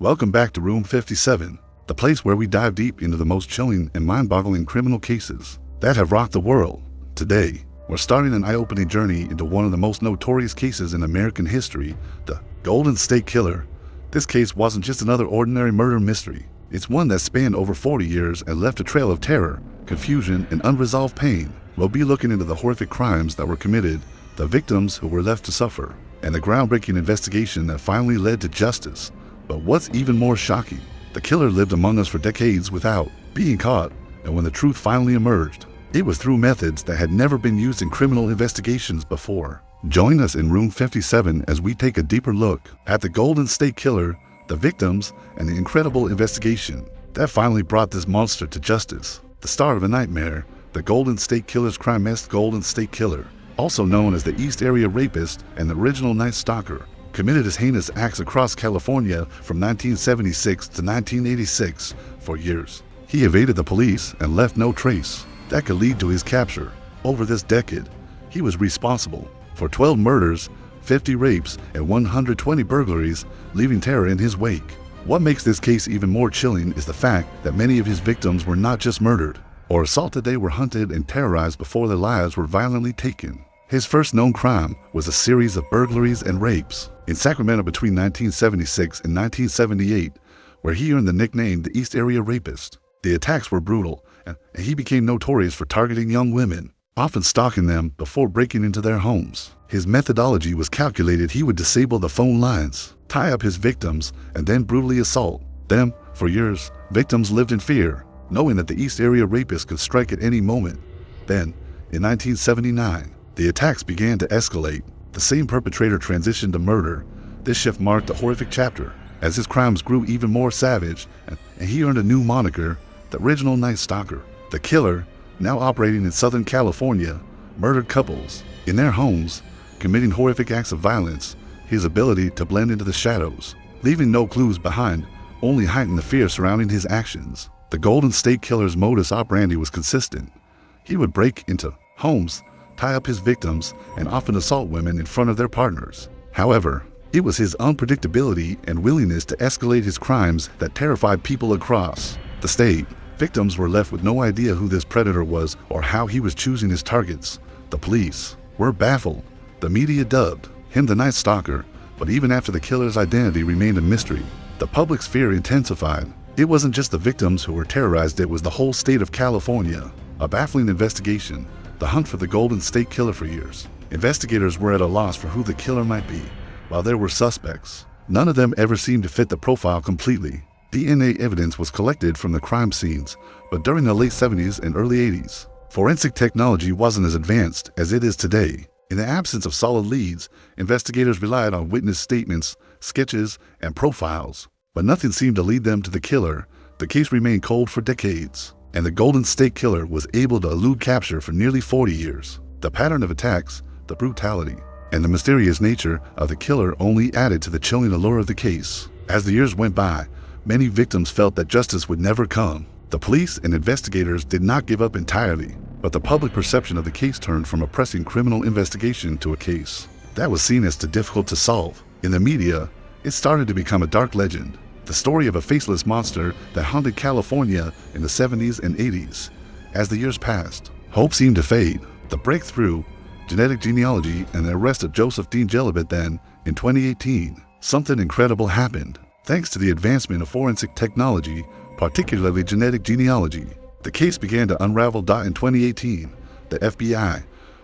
Welcome back to Room 57, the place where we dive deep into the most chilling and mind-boggling criminal cases that have rocked the world. Today, we're starting an eye-opening journey into one of the most notorious cases in American history, the Golden State Killer. This case wasn't just another ordinary murder mystery. It's one that spanned over 40 years and left a trail of terror, confusion, and unresolved pain. We'll be looking into the horrific crimes that were committed, the victims who were left to suffer, and the groundbreaking investigation that finally led to justice. But what's even more shocking, the killer lived among us for decades without being caught, and when the truth finally emerged, it was through methods that had never been used in criminal investigations before. Join us in Room 57 as we take a deeper look at the Golden State Killer, the victims, and the incredible investigation that finally brought this monster to justice. The start of a nightmare, the Golden State Killer's crime-esque Golden State Killer, also known as the East Area Rapist and the original Night Stalker, committed his heinous acts across California from 1976 to 1986 for years. He evaded the police and left no trace that could lead to his capture. Over this decade, he was responsible for 12 murders, 50 rapes, and 120 burglaries, leaving terror in his wake. What makes this case even more chilling is the fact that many of his victims were not just murdered or assaulted, they were hunted and terrorized before their lives were violently taken. His first known crime was a series of burglaries and rapes in Sacramento between 1976 and 1978, where he earned the nickname the East Area Rapist. The attacks were brutal, and he became notorious for targeting young women, often stalking them before breaking into their homes. His methodology was calculated. He would disable the phone lines, tie up his victims, and then brutally assault them. For years, victims lived in fear, knowing that the East Area Rapist could strike at any moment. Then, in 1979, the attacks began to escalate. The same perpetrator transitioned to murder. This shift marked a horrific chapter, as his crimes grew even more savage, and he earned a new moniker, the original Night Stalker. The killer, now operating in Southern California, murdered couples in their homes, committing horrific acts of violence. His ability to blend into the shadows, leaving no clues behind, only heightened the fear surrounding his actions. The Golden State Killer's modus operandi was consistent. He would break into homes, tie up his victims, and often assault women in front of their partners. However, it was his unpredictability and willingness to escalate his crimes that terrified people across the state. Victims were left with no idea who this predator was or how he was choosing his targets. The police were baffled. The media dubbed him the Night Stalker, but even after the killer's identity remained a mystery, the public's fear intensified. It wasn't just the victims who were terrorized, it was the whole state of California. A baffling investigation, the hunt for the Golden State Killer for years. Investigators were at a loss for who the killer might be. While there were suspects, none of them ever seemed to fit the profile completely. DNA evidence was collected from the crime scenes, but during the late 70s and early 80s, forensic technology wasn't as advanced as it is today. In the absence of solid leads, investigators relied on witness statements, sketches, and profiles, but nothing seemed to lead them to the killer. The case remained cold for decades, and the Golden State Killer was able to elude capture for nearly 40 years. The pattern of attacks, the brutality, and the mysterious nature of the killer only added to the chilling allure of the case. As the years went by, many victims felt that justice would never come. The police and investigators did not give up entirely, but the public perception of the case turned from a pressing criminal investigation to a case that was seen as too difficult to solve. In the media, it started to become a dark legend, the story of a faceless monster that haunted California in the 70s and 80s. As the years passed, hope seemed to fade. The breakthrough, genetic genealogy, and the arrest of James DeAngelo. Then, in 2018, something incredible happened. Thanks to the advancement of forensic technology, particularly genetic genealogy, the case began to unravel. In 2018, the FBI,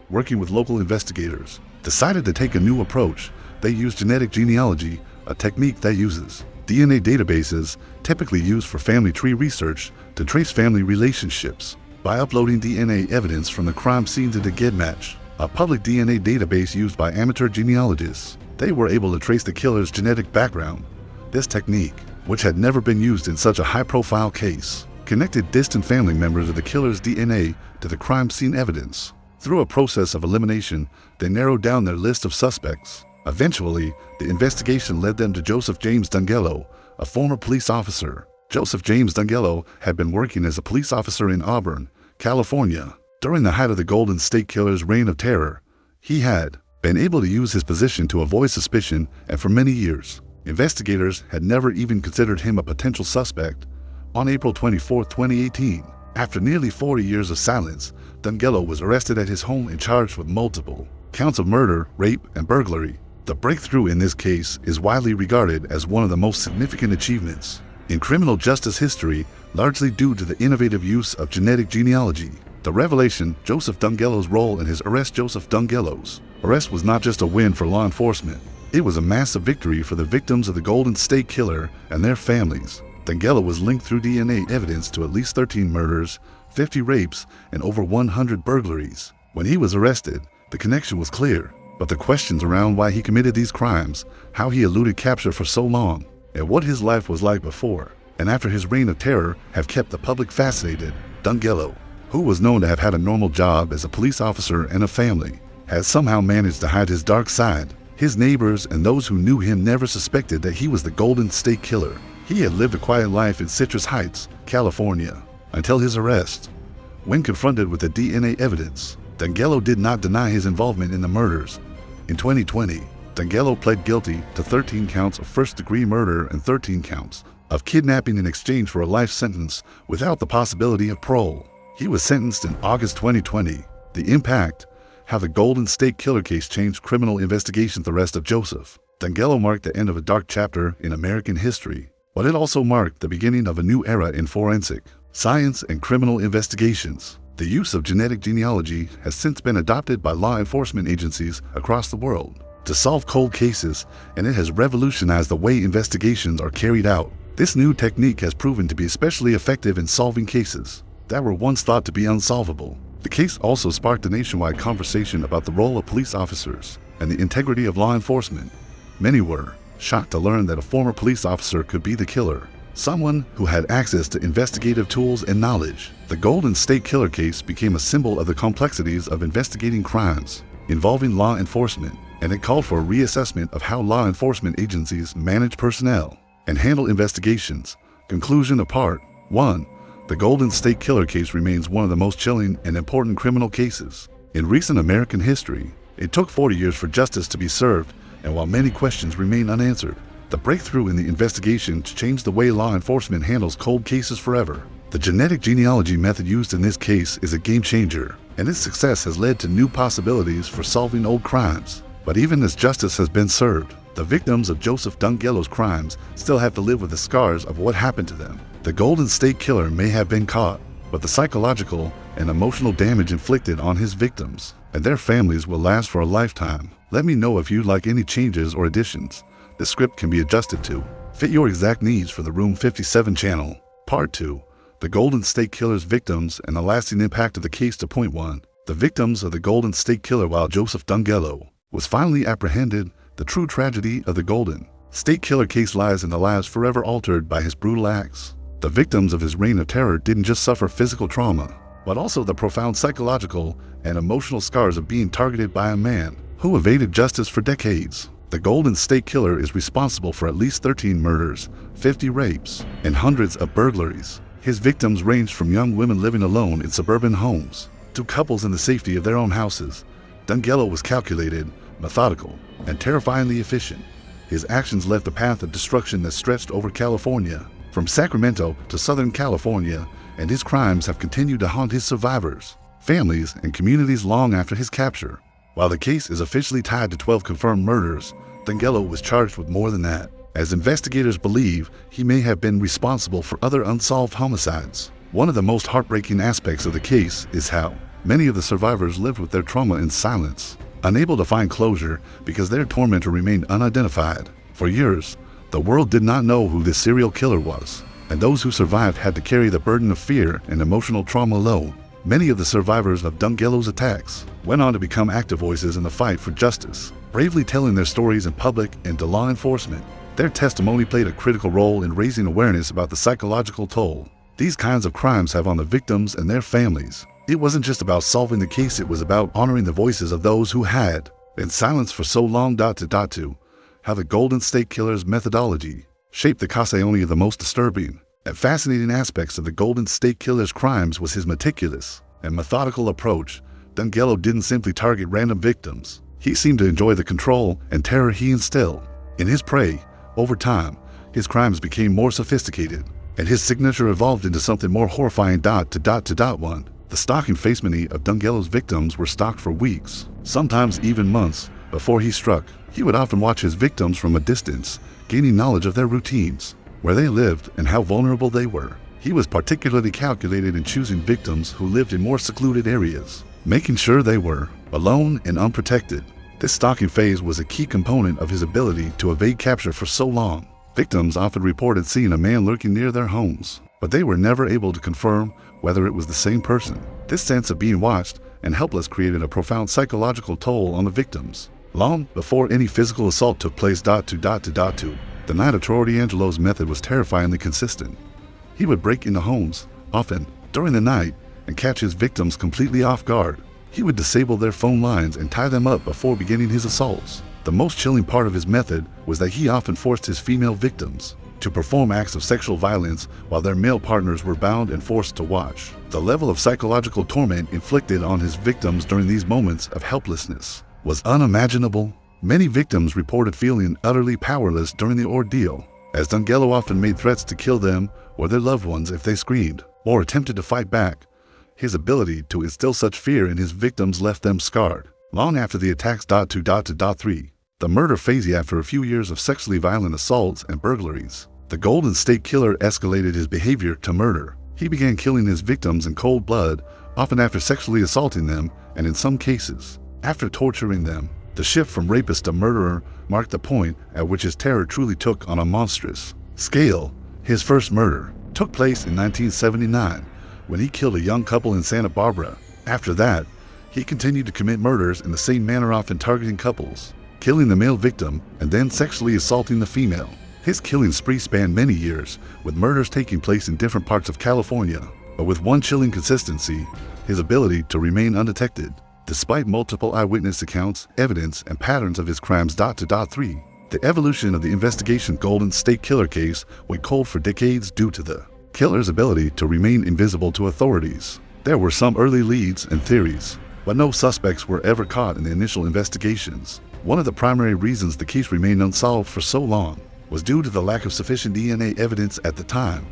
working with local investigators, decided to take a new approach. They used genetic genealogy, a technique that uses DNA databases typically used for family tree research to trace family relationships. By uploading DNA evidence from the crime scenes into GetMatch, a public DNA database used by amateur genealogists, they were able to trace the killer's genetic background. This technique, which had never been used in such a high-profile case, connected distant family members of the killer's DNA to the crime scene evidence. Through a process of elimination, they narrowed down their list of suspects. Eventually, the investigation led them to James DeAngelo, a former police officer. James DeAngelo had been working as a police officer in Auburn, California. During the height of the Golden State Killer's reign of terror, he had been able to use his position to avoid suspicion, and for many years, Investigators had never even considered him a potential suspect. On April 24, 2018, after nearly 40 years of silence, DeAngelo was arrested at his home and charged with multiple counts of murder, rape, and burglary. The breakthrough in this case is widely regarded as one of the most significant achievements in criminal justice history, largely due to the innovative use of genetic genealogy. The revelation, Joseph DeAngelo's role in his arrest. Joseph DeAngelo's arrest was not just a win for law enforcement. It was a massive victory for the victims of the Golden State Killer and their families. DeAngelo was linked through DNA evidence to at least 13 murders, 50 rapes, and over 100 burglaries. When he was arrested, the connection was clear, but the questions around why he committed these crimes, how he eluded capture for so long, and what his life was like before and after his reign of terror have kept the public fascinated. DeAngelo, who was known to have had a normal job as a police officer and a family, had somehow managed to hide his dark side. His neighbors and those who knew him never suspected that he was the Golden State Killer. He had lived a quiet life in Citrus Heights, California, until his arrest. When confronted with the DNA evidence, DeAngelo did not deny his involvement in the murders. In 2020, DeAngelo pled guilty to 13 counts of first-degree murder and 13 counts of kidnapping in exchange for a life sentence without the possibility of parole. He was sentenced in August 2020. The impact: how the Golden State Killer case changed criminal investigations. The arrest of Joseph DeAngelo marked the end of a dark chapter in American history, but it also marked the beginning of a new era in forensic science and criminal investigations. The use of genetic genealogy has since been adopted by law enforcement agencies across the world to solve cold cases, and it has revolutionized the way investigations are carried out. This new technique has proven to be especially effective in solving cases that were once thought to be unsolvable. The case also sparked a nationwide conversation about the role of police officers and the integrity of law enforcement. Many were shocked to learn that a former police officer could be the killer, someone who had access to investigative tools and knowledge. The Golden State Killer case became a symbol of the complexities of investigating crimes involving law enforcement, and it called for a reassessment of how law enforcement agencies manage personnel and handle investigations. Conclusion of Part 1. The Golden State Killer case remains one of the most chilling and important criminal cases in recent American history. It took 40 years for justice to be served, and while many questions remain unanswered, the breakthrough in the investigation changed the way law enforcement handles cold cases forever. The genetic genealogy method used in this case is a game changer, and its success has led to new possibilities for solving old crimes. But even as justice has been served, the victims of Joseph DeAngelo's crimes still have to live with the scars of what happened to them. The Golden State Killer may have been caught, but the psychological and emotional damage inflicted on his victims and their families will last for a lifetime. Let me know if you'd like any changes or additions. The script can be adjusted to fit your exact needs for the Room 57 channel. Part 2. The Golden State Killer's victims and the lasting impact of the case. To Point 1. The victims of the Golden State Killer. While Joseph DeAngelo was finally apprehended, the true tragedy of the Golden State Killer case lies in the lives forever altered by his brutal acts. The victims of his reign of terror didn't just suffer physical trauma, but also the profound psychological and emotional scars of being targeted by a man who evaded justice for decades. The Golden State Killer is responsible for at least 13 murders, 50 rapes, and hundreds of burglaries. His victims ranged from young women living alone in suburban homes to couples in the safety of their own houses. DeAngelo was calculated, methodical, and terrifyingly efficient. His actions left a path of destruction that stretched over California, from Sacramento to Southern California, and his crimes have continued to haunt his survivors, families, and communities long after his capture. While the case is officially tied to 12 confirmed murders, DeAngelo was charged with more than that, as investigators believe he may have been responsible for other unsolved homicides. One of the most heartbreaking aspects of the case is how many of the survivors lived with their trauma in silence, unable to find closure because their tormentor remained unidentified. For years, the world did not know who this serial killer was, and those who survived had to carry the burden of fear and emotional trauma alone. Many of the survivors of DeAngelo's attacks went on to become active voices in the fight for justice, bravely telling their stories in public and to law enforcement. Their testimony played a critical role in raising awareness about the psychological toll these kinds of crimes have on the victims and their families. It wasn't just about solving the case, it was about honoring the voices of those who had been silenced for so long. To how the Golden State Killer's methodology shaped the case. Only of the most disturbing and fascinating aspects of the Golden State Killer's crimes was his meticulous and methodical approach. DeAngelo didn't simply target random victims. He seemed to enjoy the control and terror he instilled in his prey. Over time, his crimes became more sophisticated, and his signature evolved into something more horrifying. One. The stalking facility of DeAngelo's victims were stalked for weeks, sometimes even months, before he struck. He would often watch his victims from a distance, gaining knowledge of their routines, where they lived, and how vulnerable they were. He was particularly calculated in choosing victims who lived in more secluded areas, making sure they were alone and unprotected. This stalking phase was a key component of his ability to evade capture for so long. Victims often reported seeing a man lurking near their homes, but they were never able to confirm whether it was the same person. This sense of being watched and helpless created a profound psychological toll on the victims. Long before any physical assault took place. The night of DeAngelo's method was terrifyingly consistent. He would break into homes, often during the night, and catch his victims completely off guard. He would disable their phone lines and tie them up before beginning his assaults. The most chilling part of his method was that he often forced his female victims to perform acts of sexual violence while their male partners were bound and forced to watch. The level of psychological torment inflicted on his victims during these moments of helplessness was unimaginable. Many victims reported feeling utterly powerless during the ordeal, as DeAngelo often made threats to kill them or their loved ones if they screamed or attempted to fight back. His ability to instill such fear in his victims left them scarred long after the attacks. 3. The murder phase. After a few years of sexually violent assaults and burglaries, the Golden State Killer escalated his behavior to murder. He began killing his victims in cold blood, often after sexually assaulting them, and in some cases, after torturing them. The shift from rapist to murderer marked the point at which his terror truly took on a monstrous scale. His first murder took place in 1979, when he killed a young couple in Santa Barbara. After that, he continued to commit murders in the same manner, often targeting couples, killing the male victim and then sexually assaulting the female. His killing spree spanned many years, with murders taking place in different parts of California, but with one chilling consistency: his ability to remain undetected. Despite multiple eyewitness accounts, evidence, and patterns of his crimes. 3. The evolution of the investigation. Golden State Killer case went cold for decades due to the killer's ability to remain invisible to authorities. There were some early leads and theories, but no suspects were ever caught in the initial investigations. One of the primary reasons the case remained unsolved for so long was due to the lack of sufficient DNA evidence at the time.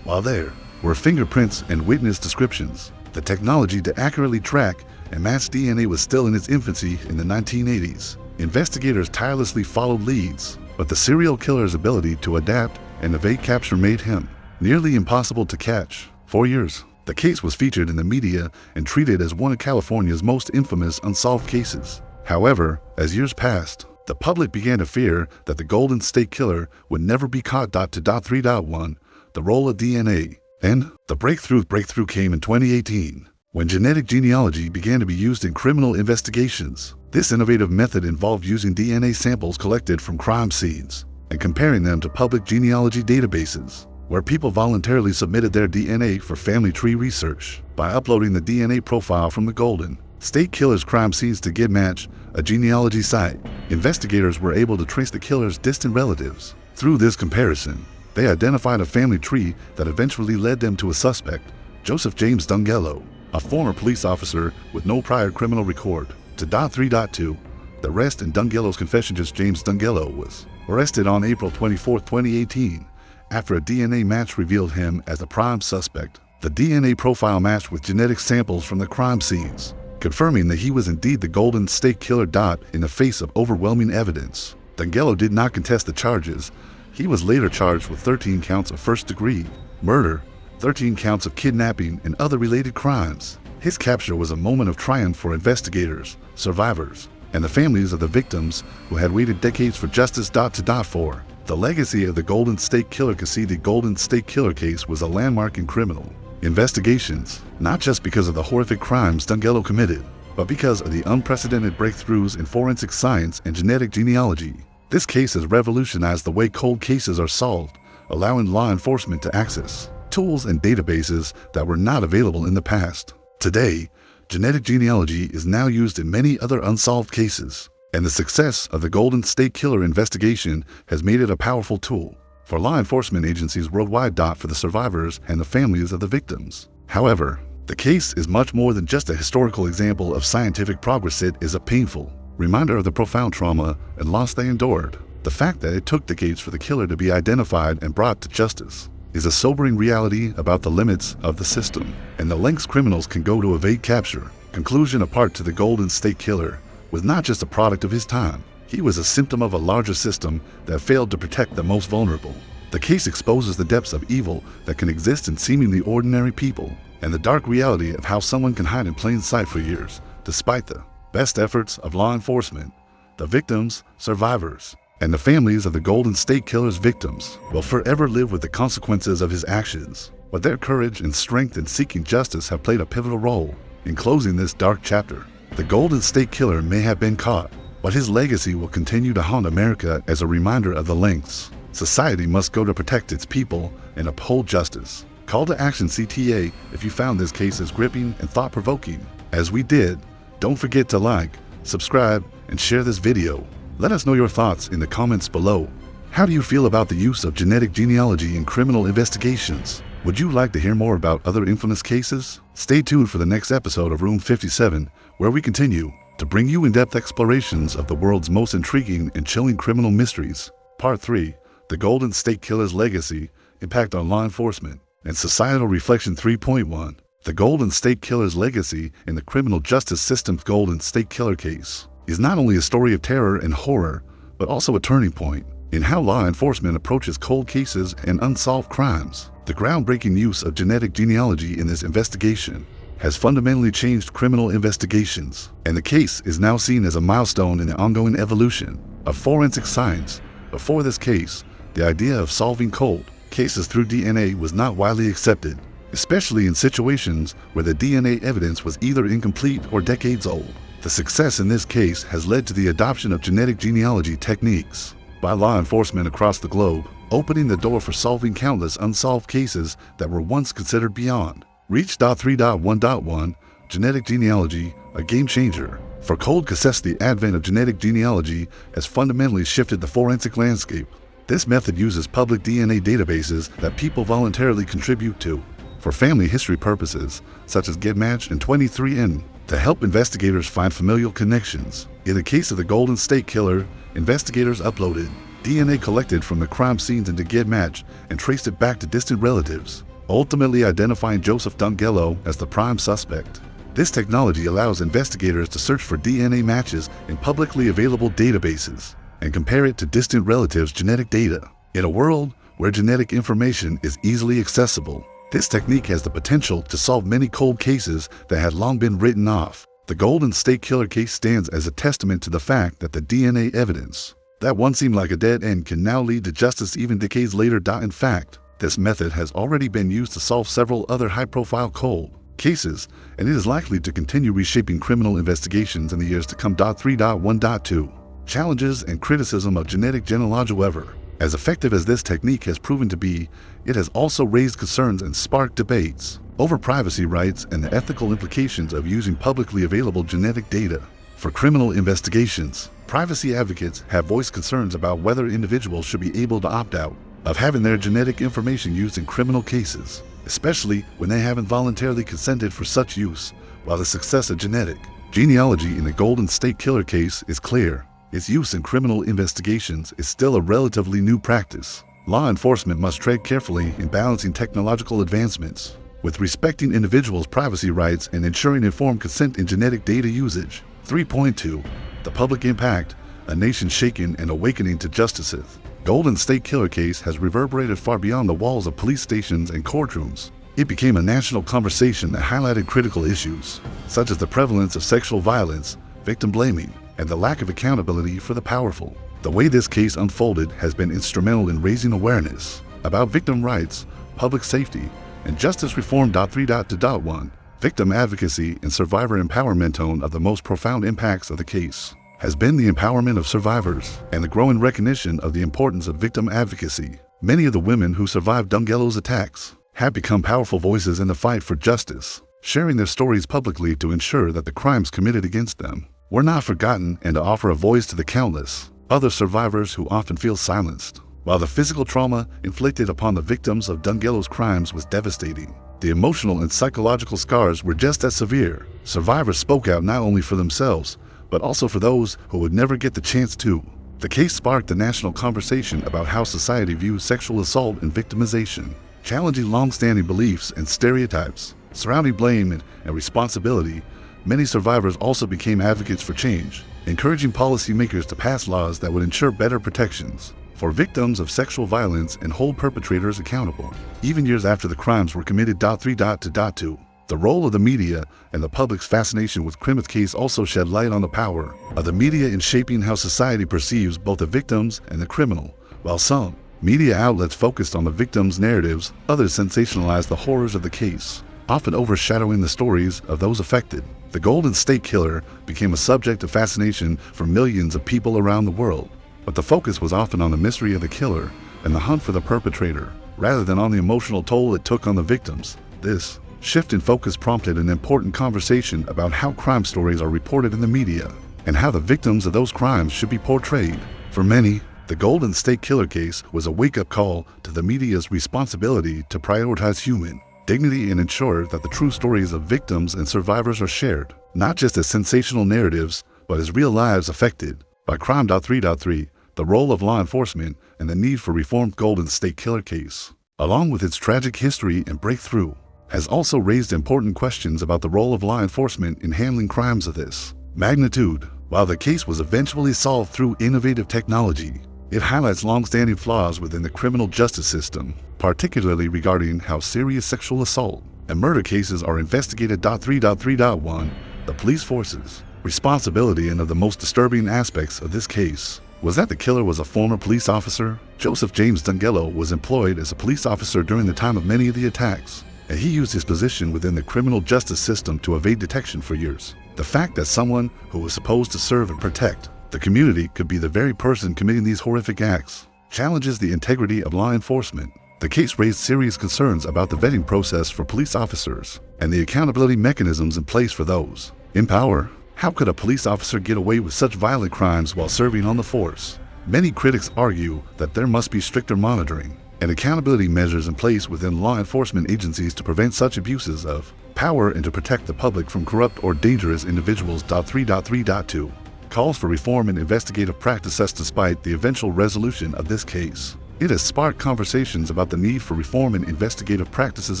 While there were fingerprints and witness descriptions, the technology to accurately track and match DNA was still in its infancy in the 1980s. Investigators tirelessly followed leads, but the serial killer's ability to adapt and evade capture made him nearly impossible to catch. For years, the case was featured in the media and treated as one of California's most infamous unsolved cases. However, as years passed, the public began to fear that the Golden State Killer would never be caught. 3.1. The role of DNA. And the breakthrough came in 2018, when genetic genealogy began to be used in criminal investigations. This innovative method involved using DNA samples collected from crime scenes and comparing them to public genealogy databases, where people voluntarily submitted their DNA for family tree research. By uploading the DNA profile from the Golden State Killer's crime scenes to GitMatch, a genealogy site, investigators were able to trace the killer's distant relatives. Through this comparison, they identified a family tree that eventually led them to a suspect, Joseph James DeAngelo, a former police officer with no prior criminal record. 3.2. The arrest in DeAngelo's confession. James DeAngelo was arrested on April 24, 2018, after a DNA match revealed him as the prime suspect. The DNA profile matched with genetic samples from the crime scenes, confirming that he was indeed the Golden State Killer. In the face of overwhelming evidence, DeAngelo did not contest the charges. He was later charged with 13 counts of first-degree murder, 13 counts of kidnapping, and other related crimes. His capture was a moment of triumph for investigators, survivors, and the families of the victims who had waited decades for justice. 4. The legacy of the Golden State Killer. The Golden State Killer case was a landmark in criminal investigations, not just because of the horrific crimes DeAngelo committed, but because of the unprecedented breakthroughs in forensic science and genetic genealogy. This case has revolutionized the way cold cases are solved, allowing law enforcement to access tools and databases that were not available in the past. Today, genetic genealogy is now used in many other unsolved cases, and the success of the Golden State Killer investigation has made it a powerful tool for law enforcement agencies worldwide. For the survivors and the families of the victims. However, the case is much more than just a historical example of scientific progress. It is a painful reminder of the profound trauma and loss they endured. The fact that it took decades for the killer to be identified and brought to justice is a sobering reality about the limits of the system and the lengths criminals can go to evade capture. Conclusion apart to the Golden State Killer was not just a product of his time. He was a symptom of a larger system that failed to protect the most vulnerable. The case exposes the depths of evil that can exist in seemingly ordinary people and the dark reality of how someone can hide in plain sight for years, despite the best efforts of law enforcement. The victims, survivors, and the families of the Golden State Killer's victims will forever live with the consequences of his actions, but their courage and strength in seeking justice have played a pivotal role in closing this dark chapter. The Golden State Killer may have been caught, but his legacy will continue to haunt America as a reminder of the lengths society must go to protect its people and uphold justice. Call to action CTA if you found this case as gripping and thought-provoking as we did. Don't forget to like, subscribe, and share this video. Let us know your thoughts in the comments below. How do you feel about the use of genetic genealogy in criminal investigations? Would you like to hear more about other infamous cases? Stay tuned for the next episode of Room 57, where we continue to bring you in-depth explorations of the world's most intriguing and chilling criminal mysteries. Part 3, The Golden State Killer's Legacy, Impact on Law Enforcement, and Societal Reflection 3.1. The Golden State Killer's legacy in the criminal justice system's Golden State Killer case is not only a story of terror and horror, but also a turning point in how law enforcement approaches cold cases and unsolved crimes. The groundbreaking use of genetic genealogy in this investigation has fundamentally changed criminal investigations, and the case is now seen as a milestone in the ongoing evolution of forensic science. Before this case, the idea of solving cold cases through DNA was not widely accepted, especially in situations where the DNA evidence was either incomplete or decades old. The success in this case has led to the adoption of genetic genealogy techniques by law enforcement across the globe, opening the door for solving countless unsolved cases that were once considered beyond reach. 3.1.1 Genetic genealogy, a game changer. For cold cases, the advent of genetic genealogy has fundamentally shifted the forensic landscape. This method uses public DNA databases that people voluntarily contribute to for family history purposes, such as GetMatch and 23andMe, to help investigators find familial connections. In the case of the Golden State Killer, investigators uploaded DNA collected from the crime scenes into GetMatch and traced it back to distant relatives, ultimately identifying Joseph DeAngelo as the prime suspect. This technology allows investigators to search for DNA matches in publicly available databases and compare it to distant relatives' genetic data. In a world where genetic information is easily accessible, this technique has the potential to solve many cold cases that had long been written off. The Golden State Killer case stands as a testament to the fact that the DNA evidence that once seemed like a dead end can now lead to justice even decades later. In fact, this method has already been used to solve several other high-profile cold cases, and it is likely to continue reshaping criminal investigations in the years to come. 3.1.2 Challenges and criticism of genetic genealogy. However, as effective as this technique has proven to be, it has also raised concerns and sparked debates over privacy rights and the ethical implications of using publicly available genetic data for criminal investigations. Privacy advocates have voiced concerns about whether individuals should be able to opt out of having their genetic information used in criminal cases, especially when they haven't voluntarily consented for such use. While the success of genetic genealogy in the Golden State Killer case is clear, its use in criminal investigations is still a relatively new practice. Law enforcement must tread carefully in balancing technological advancements with respecting individuals' privacy rights and ensuring informed consent in genetic data usage. 3.2 The public impact, a nation shaken and awakening to justice. Golden State Killer case has reverberated far beyond the walls of police stations and courtrooms. It became a national conversation that highlighted critical issues, such as the prevalence of sexual violence, victim blaming, and the lack of accountability for the powerful. The way this case unfolded has been instrumental in raising awareness about victim rights, public safety, and justice reform. 3.2.1 Victim advocacy and survivor empowerment. Tone of the most profound impacts of the case has been the empowerment of survivors and the growing recognition of the importance of victim advocacy. Many of the women who survived DeAngelo's attacks have become powerful voices in the fight for justice, sharing their stories publicly to ensure that the crimes committed against them were not forgotten and to offer a voice to the countless other survivors who often feel silenced. While the physical trauma inflicted upon the victims of DeAngelo's crimes was devastating, the emotional and psychological scars were just as severe. Survivors spoke out not only for themselves, but also for those who would never get the chance to. The case sparked a national conversation about how society views sexual assault and victimization, challenging long-standing beliefs and stereotypes surrounding blame and responsibility. Many survivors also became advocates for change, encouraging policymakers to pass laws that would ensure better protections for victims of sexual violence and hold perpetrators accountable, even years after the crimes were committed. 3.2. The role of the media and the public's fascination with Crimmeth's case also shed light on the power of the media in shaping how society perceives both the victims and the criminal. While some media outlets focused on the victims' narratives, others sensationalized the horrors of the case, often overshadowing the stories of those affected. The Golden State Killer became a subject of fascination for millions of people around the world, but the focus was often on the mystery of the killer and the hunt for the perpetrator, rather than on the emotional toll it took on the victims. This shift in focus prompted an important conversation about how crime stories are reported in the media and how the victims of those crimes should be portrayed. For many, the Golden State Killer case was a wake-up call to the media's responsibility to prioritize human dignity and ensure that the true stories of victims and survivors are shared, not just as sensational narratives, but as real lives affected by crime. 3.3. The role of law enforcement and the need for reform. Golden State Killer case, along with its tragic history and breakthrough, has also raised important questions about the role of law enforcement in handling crimes of this magnitude. While the case was eventually solved through innovative technology, it highlights long-standing flaws within the criminal justice system, particularly regarding how serious sexual assault and murder cases are investigated. 3.3.1. The police force's responsibility. And of the most disturbing aspects of this case was that the killer was a former police officer. Joseph James DeAngelo was employed as a police officer during the time of many of the attacks, and he used his position within the criminal justice system to evade detection for years. The fact that someone who was supposed to serve and protect the community could be the very person committing these horrific acts challenges the integrity of law enforcement. The case raised serious concerns about the vetting process for police officers and the accountability mechanisms in place for those in power. How could a police officer get away with such violent crimes while serving on the force? Many critics argue that there must be stricter monitoring and accountability measures in place within law enforcement agencies to prevent such abuses of power and to protect the public from corrupt or dangerous individuals. 3.3.2. Calls for reform in investigative practices. Despite the eventual resolution of this case, it has sparked conversations about the need for reform in investigative practices,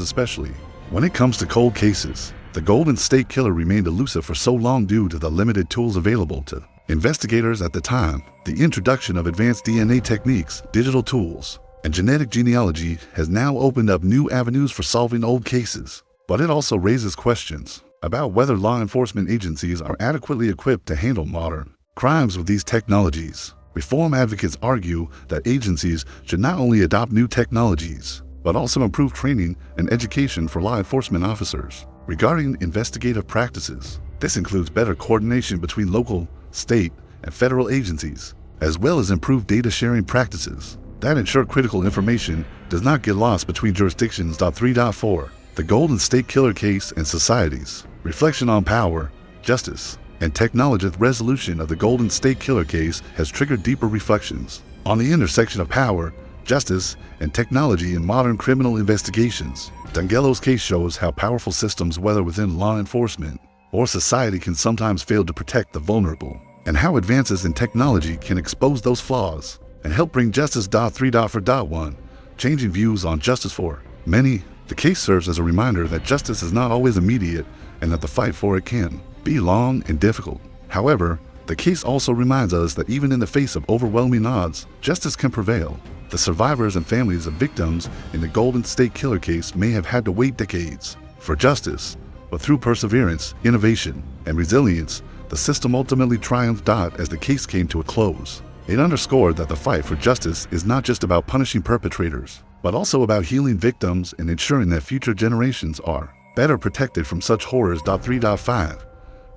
especially when it comes to cold cases. The Golden State Killer remained elusive for so long due to the limited tools available to investigators at the time. The introduction of advanced DNA techniques, digital tools, and genetic genealogy has now opened up new avenues for solving old cases. But it also raises questions about whether law enforcement agencies are adequately equipped to handle modern crimes with these technologies. Reform advocates argue that agencies should not only adopt new technologies, but also improve training and education for law enforcement officers regarding investigative practices. This includes better coordination between local, state, and federal agencies, as well as improved data sharing practices that ensure critical information does not get lost between jurisdictions. 3.4. The Golden State Killer case and society's reflection on power, justice, and technology. The resolution of the Golden State Killer case has triggered deeper reflections on the intersection of power, justice, and technology in modern criminal investigations. DeAngelo's case shows how powerful systems, whether within law enforcement or society, can sometimes fail to protect the vulnerable, and how advances in technology can expose those flaws and help bring justice. 3.4.1. Changing views on justice. For many, the case serves as a reminder that justice is not always immediate and that the fight for it can be long and difficult. However, the case also reminds us that even in the face of overwhelming odds, justice can prevail. The survivors and families of victims in the Golden State Killer case may have had to wait decades for justice, but through perseverance, innovation, and resilience, the system ultimately triumphed. As the case came to a close, it underscored that the fight for justice is not just about punishing perpetrators, but also about healing victims and ensuring that future generations are better protected from such horrors. 3.5.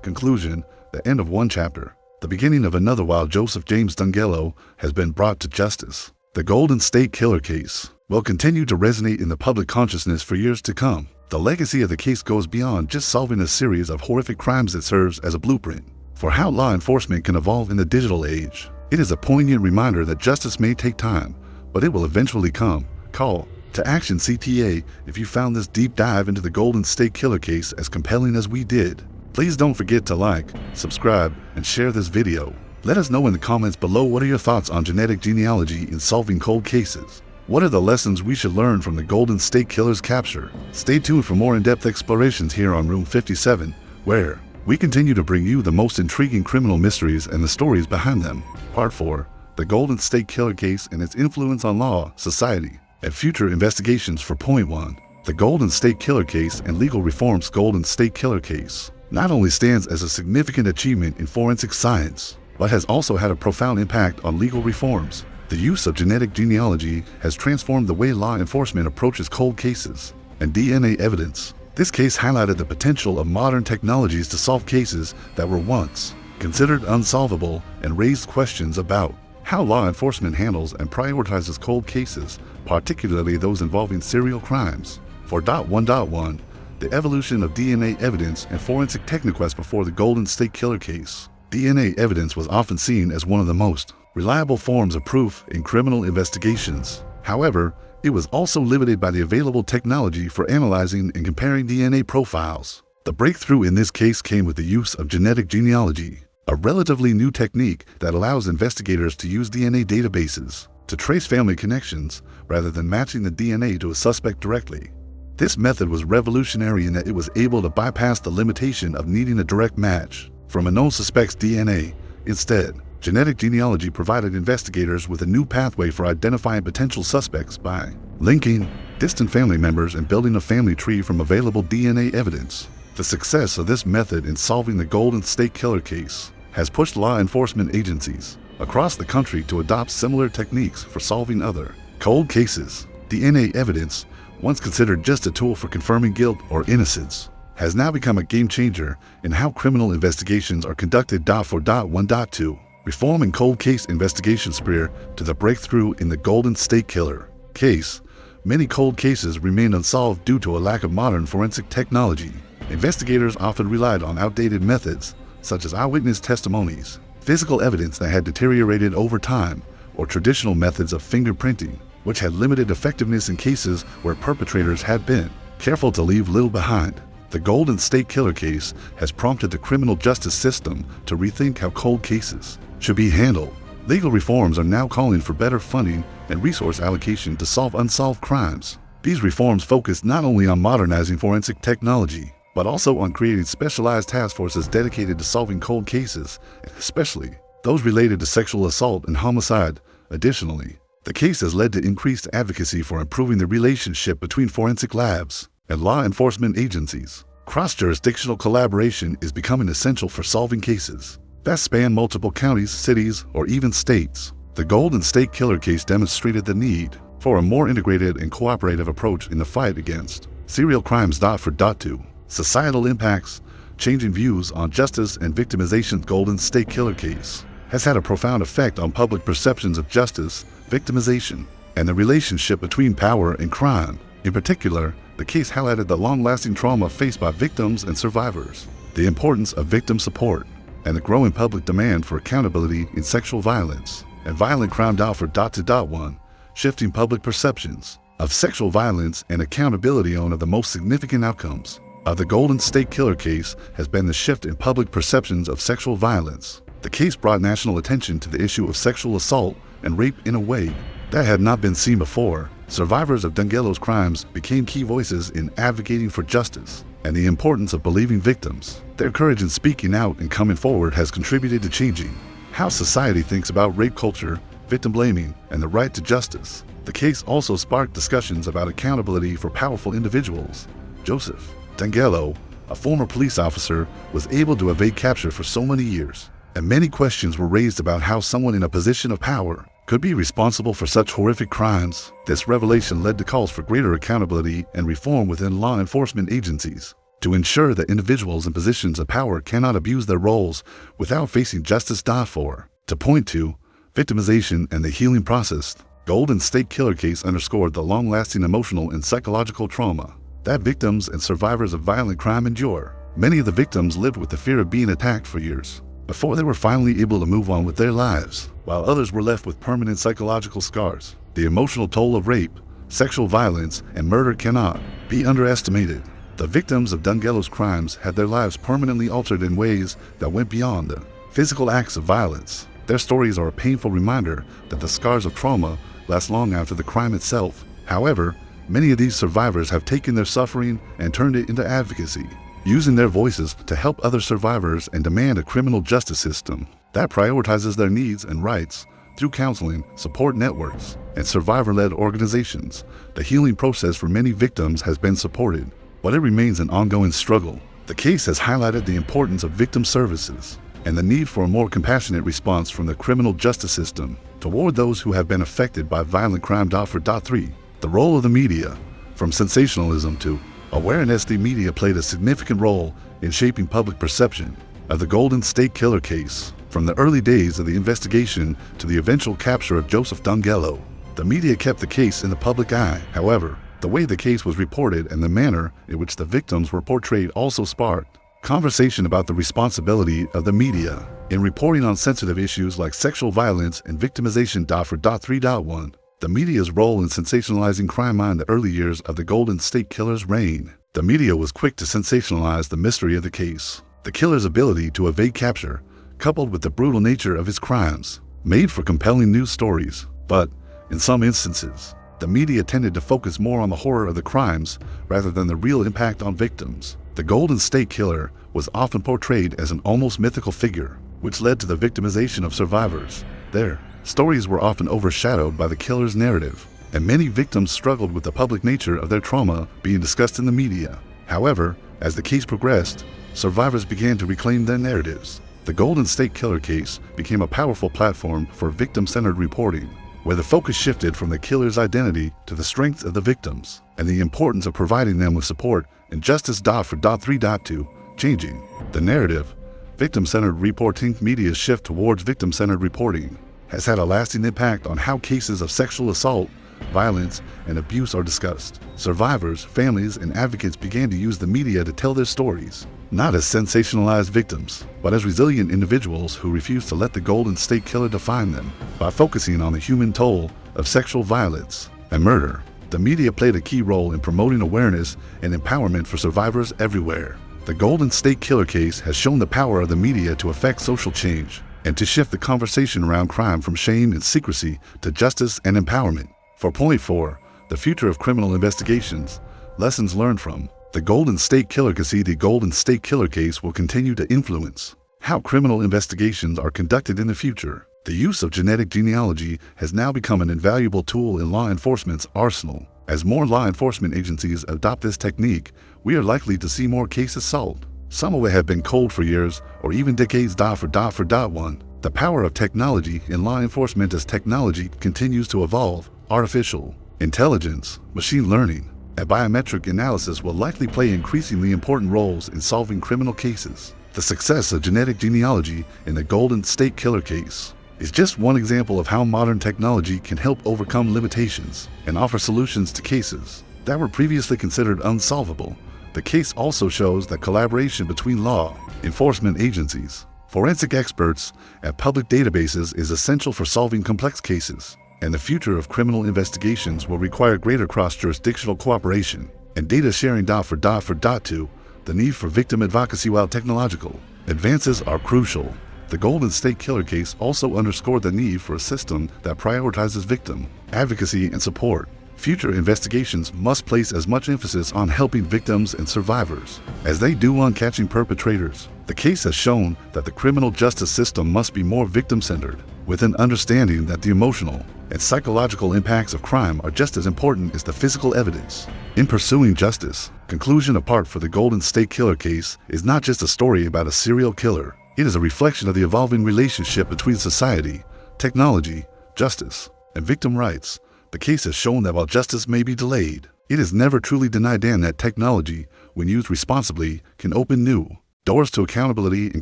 Conclusion. The end of one chapter, the beginning of another. While Joseph James DeAngelo has been brought to justice, the Golden State Killer case will continue to resonate in the public consciousness for years to come. The legacy of the case goes beyond just solving a series of horrific crimes. It serves as a blueprint for how law enforcement can evolve in the digital age. It is a poignant reminder that justice may take time, but it will eventually come. Call to action. CTA. If you found this deep dive into the Golden State Killer case as compelling as we did, please don't forget to like, subscribe, and share this video. Let us know in the comments below what are your thoughts on genetic genealogy in solving cold cases. What are the lessons we should learn from the Golden State Killer's capture? Stay tuned for more in-depth explorations here on Room 57, where we continue to bring you the most intriguing criminal mysteries and the stories behind them. Part 4. The Golden State Killer Case and its influence on law, society, and future investigations. For Point 1. The Golden State Killer Case and legal reforms. Golden State Killer Case not only stands as a significant achievement in forensic science, but has also had a profound impact on legal reforms. The use of genetic genealogy has transformed the way law enforcement approaches cold cases and DNA evidence. This case highlighted the potential of modern technologies to solve cases that were once considered unsolvable and raised questions about how law enforcement handles and prioritizes cold cases, particularly those involving serial crimes. For 1.1, the evolution of DNA evidence and forensic techniques. Before the Golden State Killer case, DNA evidence was often seen as one of the most reliable forms of proof in criminal investigations. However, it was also limited by the available technology for analyzing and comparing DNA profiles. The breakthrough in this case came with the use of genetic genealogy, a relatively new technique that allows investigators to use DNA databases to trace family connections rather than matching the DNA to a suspect directly. This method was revolutionary in that it was able to bypass the limitation of needing a direct match from a known suspect's DNA. Instead, genetic genealogy provided investigators with a new pathway for identifying potential suspects by linking distant family members and building a family tree from available DNA evidence. The success of this method in solving the Golden State Killer case has pushed law enforcement agencies across the country to adopt similar techniques for solving other cold cases. DNA evidence, once considered just a tool for confirming guilt or innocence, has now become a game changer in how criminal investigations are conducted. For 1.2. Reform in cold case investigations. Prior to the breakthrough in the Golden State Killer case, many cold cases remained unsolved due to a lack of modern forensic technology. Investigators often relied on outdated methods, such as eyewitness testimonies, physical evidence that had deteriorated over time, or traditional methods of fingerprinting, which had limited effectiveness in cases where perpetrators had been careful to leave little behind. The Golden State Killer case has prompted the criminal justice system to rethink how cold cases should be handled. Legal reforms are now calling for better funding and resource allocation to solve unsolved crimes. These reforms focus not only on modernizing forensic technology, but also on creating specialized task forces dedicated to solving cold cases, especially those related to sexual assault and homicide. Additionally, the case has led to increased advocacy for improving the relationship between forensic labs and law enforcement agencies. Cross-jurisdictional collaboration is becoming essential for solving cases that span multiple counties, cities, or even states. The Golden State Killer case demonstrated the need for a more integrated and cooperative approach in the fight against serial crimes. For 2. Societal impacts. Changing views on justice and victimization. Golden State Killer case has had a profound effect on public perceptions of justice, victimization, and the relationship between power and crime. In particular, the case highlighted the long-lasting trauma faced by victims and survivors, the importance of victim support, and the growing public demand for accountability in sexual violence and violent crime. For 2.1. Shifting public perceptions of sexual violence and accountability. One of the most significant outcomes of the Golden State Killer case has been the shift in public perceptions of sexual violence. The case brought national attention to the issue of sexual assault and rape in a way that had not been seen before. Survivors of DeAngelo's crimes became key voices in advocating for justice and the importance of believing victims. Their courage in speaking out and coming forward has contributed to changing how society thinks about rape culture, victim blaming, and the right to justice. The case also sparked discussions about accountability for powerful individuals. Joseph DeAngelo, a former police officer, was able to evade capture for so many years, and many questions were raised about how someone in a position of power could be responsible for such horrific crimes. This revelation led to calls for greater accountability and reform within law enforcement agencies to ensure that individuals in positions of power cannot abuse their roles without facing justice. To point to victimization and the healing process, Golden State Killer case underscored the long-lasting emotional and psychological trauma that victims and survivors of violent crime endure. Many of the victims lived with the fear of being attacked for years before they were finally able to move on with their lives, while others were left with permanent psychological scars. The emotional toll of rape, sexual violence, and murder cannot be underestimated. The victims of DeAngelo's crimes had their lives permanently altered in ways that went beyond the physical acts of violence. Their stories are a painful reminder that the scars of trauma last long after the crime itself. However, many of these survivors have taken their suffering and turned it into advocacy, using their voices to help other survivors and demand a criminal justice system that prioritizes their needs and rights. Through counseling, support networks, and survivor-led organizations, the healing process for many victims has been supported, but it remains an ongoing struggle. The case has highlighted the importance of victim services and the need for a more compassionate response from the criminal justice system toward those who have been affected by violent crime. 3. The role of the media. From sensationalism to awareness, the media played a significant role in shaping public perception of the Golden State Killer case. From the early days of the investigation to the eventual capture of James DeAngelo, the media kept the case in the public eye. However, the way the case was reported and the manner in which the victims were portrayed also sparked conversation about the responsibility of the media in reporting on sensitive issues like sexual violence and victimization. 3.1. The media's role in sensationalizing crime. In the early years of the Golden State Killer's reign, the media was quick to sensationalize the mystery of the case. The killer's ability to evade capture, coupled with the brutal nature of his crimes, made for compelling news stories. But, in some instances, the media tended to focus more on the horror of the crimes rather than the real impact on victims. The Golden State Killer was often portrayed as an almost mythical figure, which led to the victimization of survivors. Their stories were often overshadowed by the killer's narrative, and many victims struggled with the public nature of their trauma being discussed in the media. However, as the case progressed, survivors began to reclaim their narratives. The Golden State Killer case became a powerful platform for victim-centered reporting, where the focus shifted from the killer's identity to the strength of the victims and the importance of providing them with support and justice. 3.2. Changing the narrative. Victim-centered reporting. Media's shift towards victim-centered reporting has had a lasting impact on how cases of sexual assault, violence, and abuse are discussed. Survivors, families, and advocates began to use the media to tell their stories, not as sensationalized victims, but as resilient individuals who refuse to let the Golden State Killer define them. By focusing on the human toll of sexual violence and murder, the media played a key role in promoting awareness and empowerment for survivors everywhere. The Golden State Killer case has shown the power of the media to affect social change and to shift the conversation around crime from shame and secrecy to justice and empowerment. For point 4, the future of criminal investigations, lessons learned from the Golden State Killer case. The Golden State Killer case will continue to influence how criminal investigations are conducted in the future. The use of genetic genealogy has now become an invaluable tool in law enforcement's arsenal. As more law enforcement agencies adopt this technique, we are likely to see more cases solved. Some of it have been cold for years or even decades. 4.1. The power of technology in law enforcement. As technology continues to evolve, artificial intelligence, machine learning, and biometric analysis will likely play increasingly important roles in solving criminal cases. The success of genetic genealogy in the Golden State Killer case is just one example of how modern technology can help overcome limitations and offer solutions to cases that were previously considered unsolvable. The case also shows that collaboration between law enforcement agencies, forensic experts, and public databases is essential for solving complex cases. And the future of criminal investigations will require greater cross-jurisdictional cooperation and data sharing. 4.2. The need for victim advocacy. While technological advances are crucial, the Golden State Killer case also underscored the need for a system that prioritizes victim advocacy and support. Future investigations must place as much emphasis on helping victims and survivors as they do on catching perpetrators. The case has shown that the criminal justice system must be more victim-centered, with an understanding that the emotional and psychological impacts of crime are just as important as the physical evidence in pursuing justice. Conclusion. Apart for the Golden State Killer case is not just a story about a serial killer. It is a reflection of the evolving relationship between society, technology, justice, and victim rights. The case has shown that while justice may be delayed, it is never truly denied, and that technology, when used responsibly, can open new doors to accountability and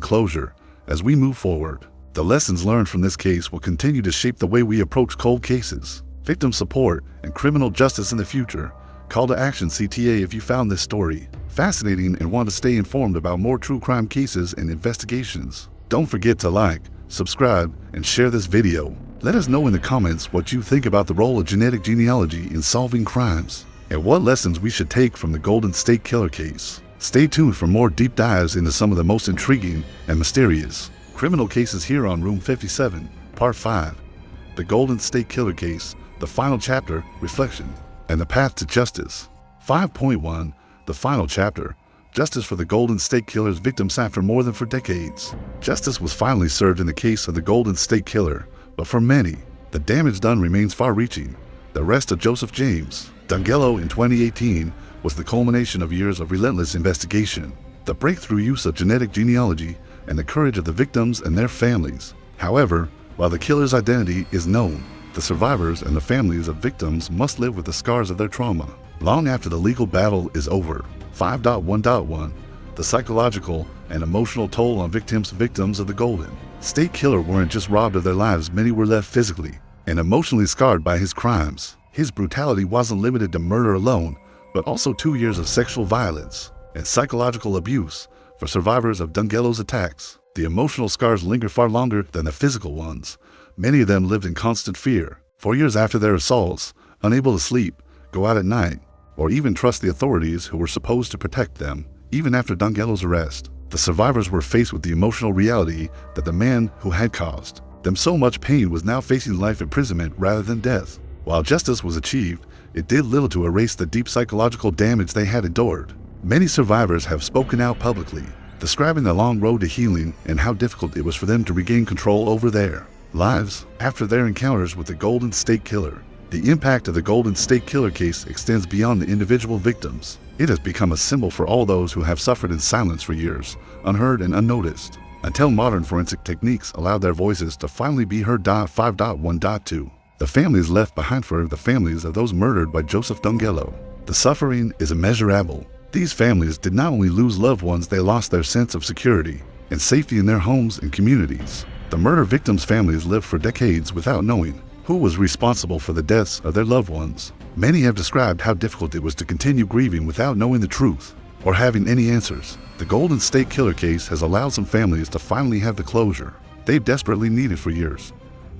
closure. As we move forward, the lessons learned from this case will continue to shape the way we approach cold cases, victim support, and criminal justice in the future. Call to action. CTA. If you found this story fascinating and want to stay informed about more true crime cases and investigations, don't forget to like, subscribe, and share this video. Let us know in the comments what you think about the role of genetic genealogy in solving crimes, and what lessons we should take from the Golden State Killer case. Stay tuned for more deep dives into some of the most intriguing and mysterious Criminal cases here on Room 57, Part 5. The Golden State Killer Case, the final chapter, Reflection, and the Path to Justice. 5.1. The final chapter. Justice for the Golden State Killer's victims. After more than 4 decades, justice was finally served in the case of the Golden State Killer, but for many, the damage done remains far-reaching. The arrest of Joseph James DeAngelo in 2018 was the culmination of years of relentless investigation, the breakthrough use of genetic genealogy, and the courage of the victims and their families. However, while the killer's identity is known, the survivors and the families of victims must live with the scars of their trauma long after the legal battle is over. 5.1.1. The psychological and emotional toll on victims of the Golden State Killer weren't just robbed of their lives, many were left physically and emotionally scarred by his crimes. His brutality wasn't limited to murder alone, but also 2 years of sexual violence and psychological abuse. For survivors of DeAngelo's attacks, the emotional scars linger far longer than the physical ones. Many of them lived in constant fear for years after their assaults, unable to sleep, go out at night, or even trust the authorities who were supposed to protect them. Even after DeAngelo's arrest, the survivors were faced with the emotional reality that the man who had caused them so much pain was now facing life imprisonment rather than death. While justice was achieved, it did little to erase the deep psychological damage they had endured. Many survivors have spoken out publicly, describing the long road to healing and how difficult it was for them to regain control over their lives after their encounters with the Golden State Killer. The impact of the Golden State Killer case extends beyond the individual victims. It has become a symbol for all those who have suffered in silence for years, unheard and unnoticed, until modern forensic techniques allowed their voices to finally be heard. 5.1.2. The families left behind. For the families of those murdered by Joseph DeAngelo, the suffering is immeasurable. These families did not only lose loved ones, they lost their sense of security and safety in their homes and communities. The murder victims' families lived for decades without knowing who was responsible for the deaths of their loved ones. Many have described how difficult it was to continue grieving without knowing the truth or having any answers. The Golden State Killer case has allowed some families to finally have the closure they desperately needed for years.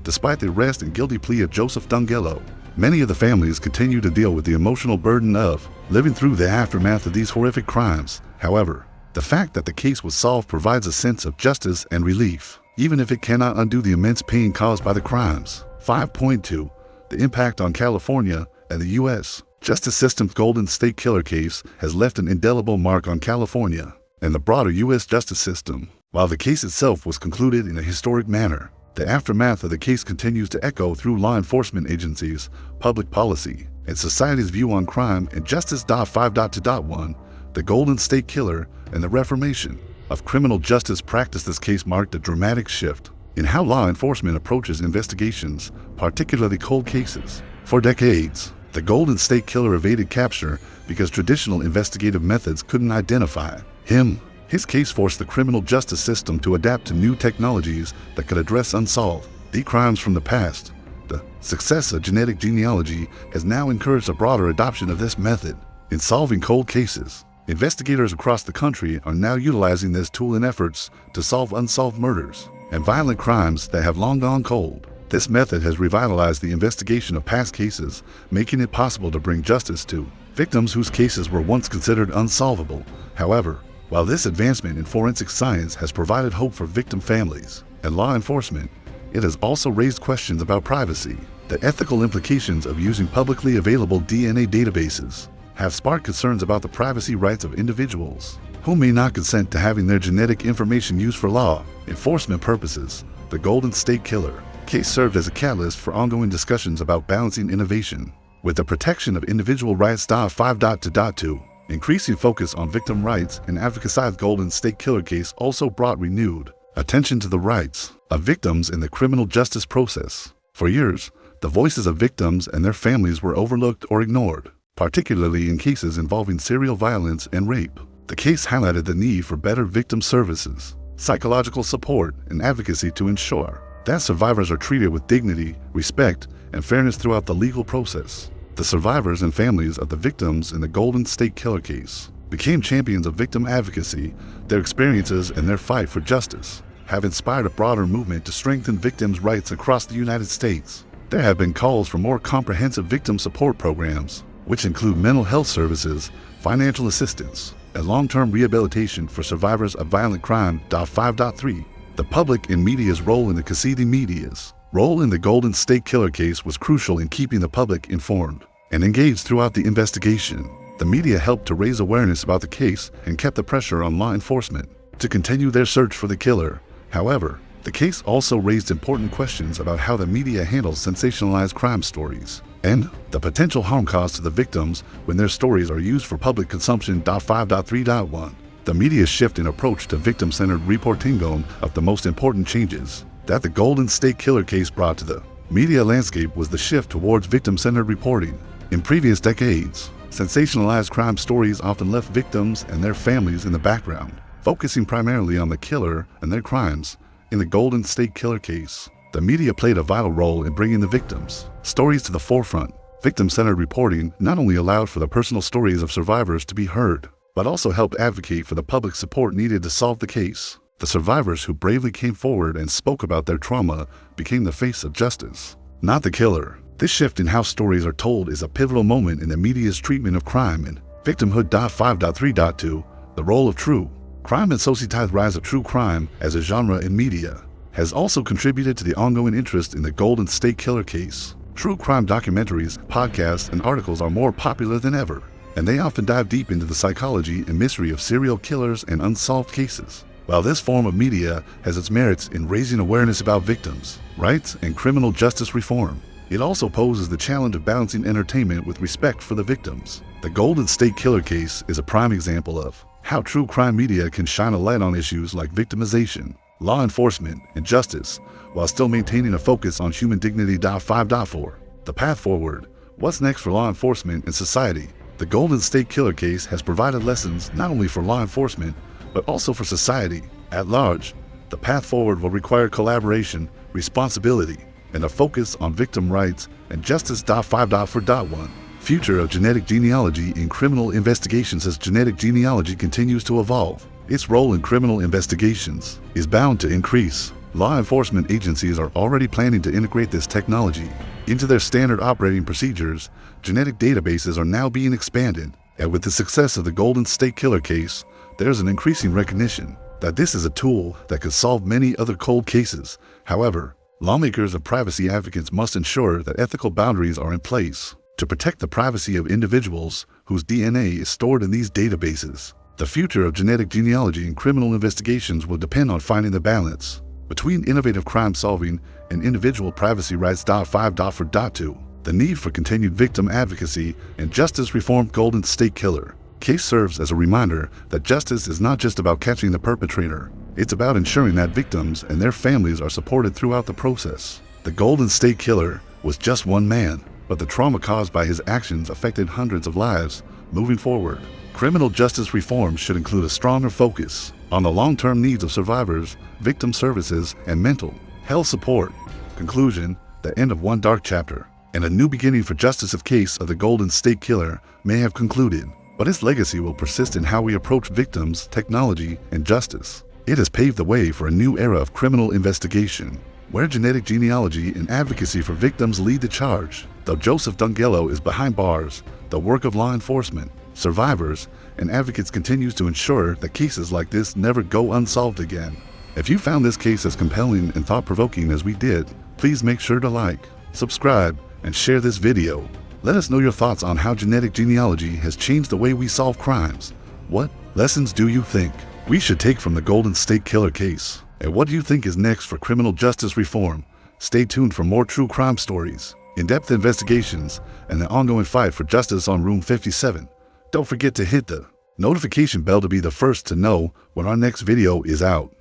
Despite the arrest and guilty plea of Joseph DeAngelo, many of the families continue to deal with the emotional burden of living through the aftermath of these horrific crimes. However, the fact that the case was solved provides a sense of justice and relief, even if it cannot undo the immense pain caused by the crimes. 5.2. The impact on California and the U.S. justice system's Golden State Killer case has left an indelible mark on California and the broader U.S. justice system. While the case itself was concluded in a historic manner, the aftermath of the case continues to echo through law enforcement agencies, public policy, and society's view on crime and justice. 5.2.1. The Golden State Killer and the reformation of criminal justice practice. This case marked a dramatic shift in how law enforcement approaches investigations, particularly cold cases. For decades, the Golden State Killer evaded capture because traditional investigative methods couldn't identify him. His case forced the criminal justice system to adapt to new technologies that could address unsolved crimes from the past. The success of genetic genealogy has now encouraged a broader adoption of this method in solving cold cases. Investigators across the country are now utilizing this tool in efforts to solve unsolved murders and violent crimes that have long gone cold. This method has revitalized the investigation of past cases, making it possible to bring justice to victims whose cases were once considered unsolvable. However, while this advancement in forensic science has provided hope for victim families and law enforcement, it has also raised questions about privacy. The ethical implications of using publicly available DNA databases have sparked concerns about the privacy rights of individuals who may not consent to having their genetic information used for law enforcement purposes. The Golden State Killer case served as a catalyst for ongoing discussions about balancing innovation with the protection of individual rights. 5.2.2. Increasing focus on victim rights and advocacy. The Golden State Killer case also brought renewed attention to the rights of victims in the criminal justice process. For years, the voices of victims and their families were overlooked or ignored, particularly in cases involving serial violence and rape. The case highlighted the need for better victim services, psychological support, and advocacy to ensure that survivors are treated with dignity, respect, and fairness throughout the legal process. The survivors and families of the victims in the Golden State Killer case became champions of victim advocacy. Their experiences and their fight for justice have inspired a broader movement to strengthen victims' rights across the United States. There have been calls for more comprehensive victim support programs, which include mental health services, financial assistance, and long-term rehabilitation for survivors of violent crime. 5.3. The public and media's role in the Cassidy media's role in the Golden State Killer case was crucial in keeping the public informed and engaged throughout the investigation. The media helped to raise awareness about the case and kept the pressure on law enforcement to continue their search for the killer. However, the case also raised important questions about how the media handles sensationalized crime stories and the potential harm caused to the victims when their stories are used for public consumption. 5.3.1 The media's shift in approach to victim-centered reporting one of the most important changes that the Golden State Killer case brought to the media landscape was the shift towards victim-centered reporting. In previous decades, sensationalized crime stories often left victims and their families in the background, focusing primarily on the killer and their crimes. In the Golden State Killer case, the media played a vital role in bringing the victims' stories to the forefront. Victim-centered reporting not only allowed for the personal stories of survivors to be heard, but also helped advocate for the public support needed to solve the case. The survivors who bravely came forward and spoke about their trauma became the face of justice, not the killer. This shift in how stories are told is a pivotal moment in the media's treatment of crime and victimhood. 5.3.2 The role of true crime and society's rise of true crime as a genre in media has also contributed to the ongoing interest in the Golden State Killer case. True crime documentaries, podcasts, and articles are more popular than ever, and they often dive deep into the psychology and mystery of serial killers and unsolved cases. While this form of media has its merits in raising awareness about victims' rights and criminal justice reform, it also poses the challenge of balancing entertainment with respect for the victims. The Golden State Killer case is a prime example of how true crime media can shine a light on issues like victimization, law enforcement, and justice, while still maintaining a focus on human dignity. 5.4 The path forward. What's next for law enforcement and society? The Golden State Killer case has provided lessons not only for law enforcement, but also for society at large. The path forward will require collaboration, responsibility, and a focus on victim rights and justice. 5.4.1 Future of genetic genealogy in criminal investigations. As genetic genealogy continues to evolve, its role in criminal investigations is bound to increase. Law enforcement agencies are already planning to integrate this technology into their standard operating procedures. Genetic databases are now being expanded, and with the success of the Golden State Killer case, there's an increasing recognition that this is a tool that could solve many other cold cases. However, lawmakers and privacy advocates must ensure that ethical boundaries are in place to protect the privacy of individuals whose DNA is stored in these databases. The future of genetic genealogy in criminal investigations will depend on finding the balance between innovative crime solving and individual privacy rights. 5.4.2 The need for continued victim advocacy and justice reform. Golden State Killer case serves as a reminder that justice is not just about catching the perpetrator. It's about ensuring that victims and their families are supported throughout the process. The Golden State Killer was just one man, but the trauma caused by his actions affected hundreds of lives. Moving forward, criminal justice reform should include a stronger focus on the long-term needs of survivors, victim services, and mental health support. Conclusion: the end of one dark chapter and a new beginning for justice. The case of the Golden State Killer may have concluded, but its legacy will persist in how we approach victims, technology, and justice. It has paved the way for a new era of criminal investigation, where genetic genealogy and advocacy for victims lead the charge. Though James DeAngelo is behind bars, the work of law enforcement, survivors, and advocates continues to ensure that cases like this never go unsolved again. If you found this case as compelling and thought-provoking as we did, please make sure to like, subscribe, and share this video. Let us know your thoughts on how genetic genealogy has changed the way we solve crimes. What lessons do you think we should take from the Golden State Killer case? And what do you think is next for criminal justice reform? Stay tuned for more true crime stories, in-depth investigations, and the ongoing fight for justice on Room 57. Don't forget to hit the notification bell to be the first to know when our next video is out.